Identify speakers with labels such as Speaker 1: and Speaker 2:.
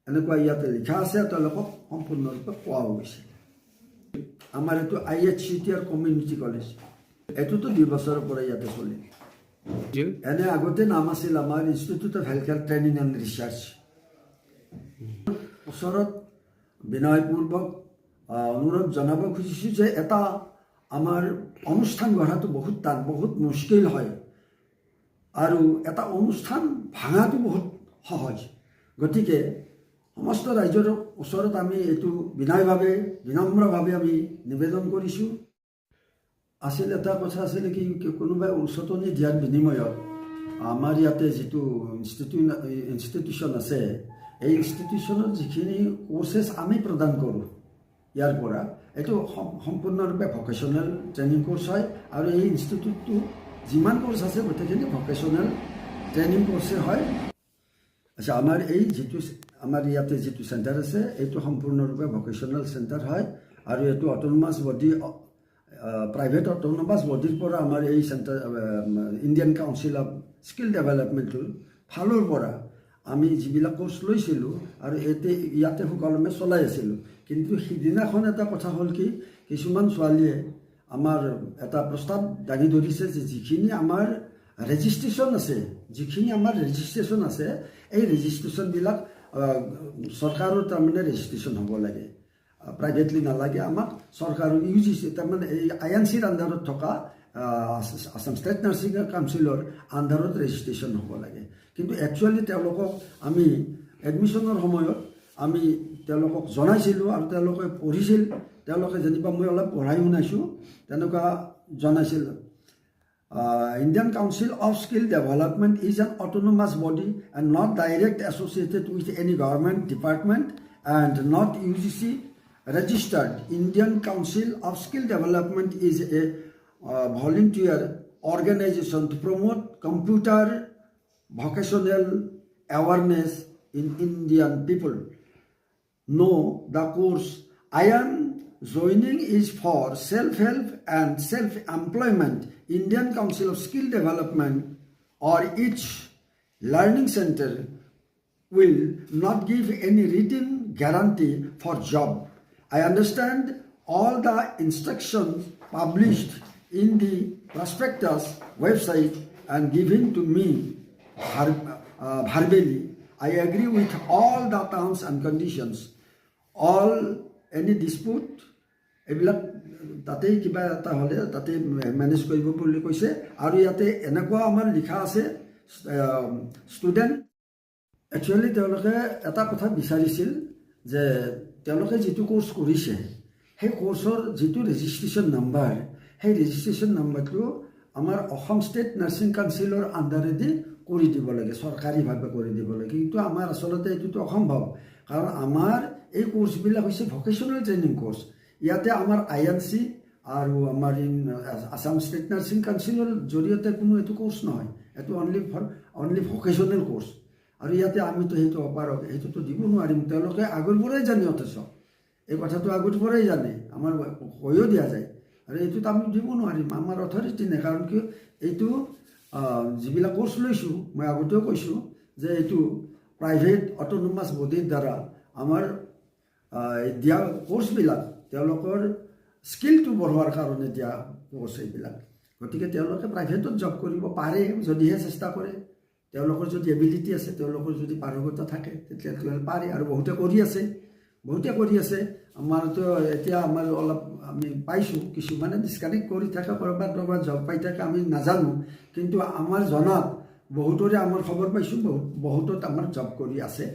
Speaker 1: এনেকুৱা ইয়াতে লিখা আছে, তেওঁলোকক সম্পূৰ্ণৰূপে কোৱা গৈছে। আমাৰ এইটো IHCTR কমিউনিটি কলেজ, এইটোতো 2 বছৰৰ পৰা ইয়াতে চলে। এনে আগতে নাম আছিল আমাৰ institute of health care training and research. ওচৰত বিনয়পূৰ্বক অনুৰোধ জনাব খুজিছোঁ যে এটা আমাৰ অনুষ্ঠান গঢ়াটো বহুত টান, বহুত মুস্কিল হয়, আৰু এটা অনুষ্ঠান ভাঙাটো বহুত সহজ। গতিকে সমস্ত ৰাইজৰ ওচৰত আমি এইটো বিনম্ৰভাৱে আমি নিবেদন কৰিছোঁ। আছিল এটা কথা আছিলে কি, কোনোবাই উচতনি দিয়াৰ বিনিময়ত আমাৰ ইয়াতে যিটো ইনষ্টিটিউশ্যন আছে, এই ইনষ্টিটিউশ্যনত যিখিনি কোৰ্চেছ আমি প্ৰদান কৰোঁ ইয়াৰ পৰা, এইটো সম্পূৰ্ণৰূপে ভকেশ্যনেল ট্ৰেইনিং কোৰ্চ হয়। আৰু এই ইনষ্টিটিউটটো যিমান কোৰ্চ আছে গোটেইখিনি ভকেশ্যনেল ট্ৰেইনিং কোৰ্চে হয়। আচ্ছা, আমাৰ ইয়াতে যিটো চেণ্টাৰ আছে, এইটো সম্পূৰ্ণৰূপে ভকেশ্যনেল চেণ্টাৰ হয়। আৰু এইটো অট'নমাছ বডি, প্ৰাইভেট অট'নমাছ বডিৰ পৰা আমাৰ এই centre Indian council of skill ডেভেলপমেণ্টৰ ফালৰ পৰা আমি যিবিলাক কোৰ্চ লৈছিলোঁ আৰু ইয়াতে সুকলমে চলাই আছিলোঁ। কিন্তু সিদিনাখন এটা কথা হ'ল কি, কিছুমান ছোৱালীয়ে আমাৰ এটা প্ৰস্তাৱ দাঙি ধৰিছে যে যিখিনি আমাৰ ৰেজিষ্ট্ৰেশ্যন আছে, এই ৰেজিষ্ট্ৰেশ্যনবিলাক চৰকাৰৰ তাৰমানে ৰেজিষ্ট্ৰেশ্যন হ'ব লাগে, প্ৰাইভেটলি নালাগে। আমাক চৰকাৰৰ UGC তাৰমানে এই INCৰ আণ্ডাৰত থকা আছাম ষ্টেট নাৰ্ছিং কাউন্সিলৰ আণ্ডাৰত ৰেজিষ্ট্ৰেশ্যন হ'ব লাগে। কিন্তু একচুৱেলি তেওঁলোকক আমি এডমিশ্যনৰ সময়ত আমি তেওঁলোকক জনাইছিলোঁ আৰু তেওঁলোকে পঢ়িছিল। তেওঁলোকে যেনিবা মই অলপ পঢ়াই শুনাইছোঁ, তেনেকুৱা জনাইছিল। Indian Council of Skill Development is an autonomous body and not direct associated with any government department and not UGC registered. Indian Council of Skill Development is a volunteer organization to promote computer vocational awareness in Indian people. No, the course I am joining is for self-help and self-employment. Indian Council of Skill Development or its learning center will not give any written guarantee for job. I understand all the instructions published in the prospectus website and given to me verbally. I agree with all the terms and conditions. All any dispute, এইবিলাক তাতেই কিবা এটা হ'লে তাতে manage কৰিব বুলি কৈছে। আৰু ইয়াতে এনেকুৱা আমাৰ লিখা আছে, ষ্টুডেণ্ট একচুৱেলি তেওঁলোকে এটা কথা বিচাৰিছিল যে তেওঁলোকে যিটো কোৰ্চ কৰিছে, সেই কোৰ্চৰ যিটো ৰেজিষ্ট্ৰেশ্যন নাম্বাৰ, সেই ৰেজিষ্ট্ৰেশ্যন নাম্বাৰটো আমাৰ অসম ষ্টেট নাৰ্ছিং কাউন্সিলৰ আণ্ডাৰেদি কৰি দিব লাগে, চৰকাৰীভাৱে কৰি দিব লাগে। কিন্তু আমাৰ আচলতে এইটোতো অসম্ভৱ, কাৰণ আমাৰ এই কোৰ্চবিলাক হৈছে ভকেশ্যনেল ট্ৰেইনিং কোৰ্চ। ইয়াতে আমাৰ INC আৰু আমাৰ আছাম ষ্টেট নাৰ্ছিং কাউন্সিলৰ জৰিয়তে কোনো এইটো কোৰ্চ নহয়, এইটো অনলি ভকেশ্যনেল কোৰ্চ। আৰু ইয়াতে আমিতো সেইটো অপাৰক, সেইটোতো দিব নোৱাৰিম। তেওঁলোকে আগৰ পৰাই জানে, অথচ এই কথাটো আগৰ পৰাই জানে, আমাৰ কৈও দিয়া যায়। আৰু এইটোত আমি দিব নোৱাৰিম, আমাৰ অথৰিটি নাই। কাৰণ কি, এইটো যিবিলাক কোৰ্চ লৈছোঁ, মই আগতেও কৈছোঁ যে এইটো প্ৰাইভেট অট'নমাছ বডিৰ দ্বাৰা আমাৰ দিয়া কোৰ্চবিলাক তেওঁলোকৰ স্কিলটো বঢ়োৱাৰ কাৰণে দিয়া কোৰ্চ এইবিলাক। গতিকে তেওঁলোকে প্ৰাইভেটত জব কৰিব পাৰে যদিহে চেষ্টা কৰে, তেওঁলোকৰ যদি এবিলিটি আছে, তেওঁলোকৰ যদি পাৰদৰ্শিতা থাকে, তেতিয়া তেওঁলোকে পাৰে। আৰু বহুতে কৰি আছে। আমাৰতো এতিয়া আমাৰ অলপ আমি পাইছোঁ, কিছুমানে ডিছকানেক্ট কৰি থাকে, ক'ৰবাত জব পাই থাকে, আমি নাজানো। কিন্তু আমাৰ জনাত বহুতৰে আমাৰ খবৰ পাইছোঁ, বহুতত আমাৰ জব কৰি আছে।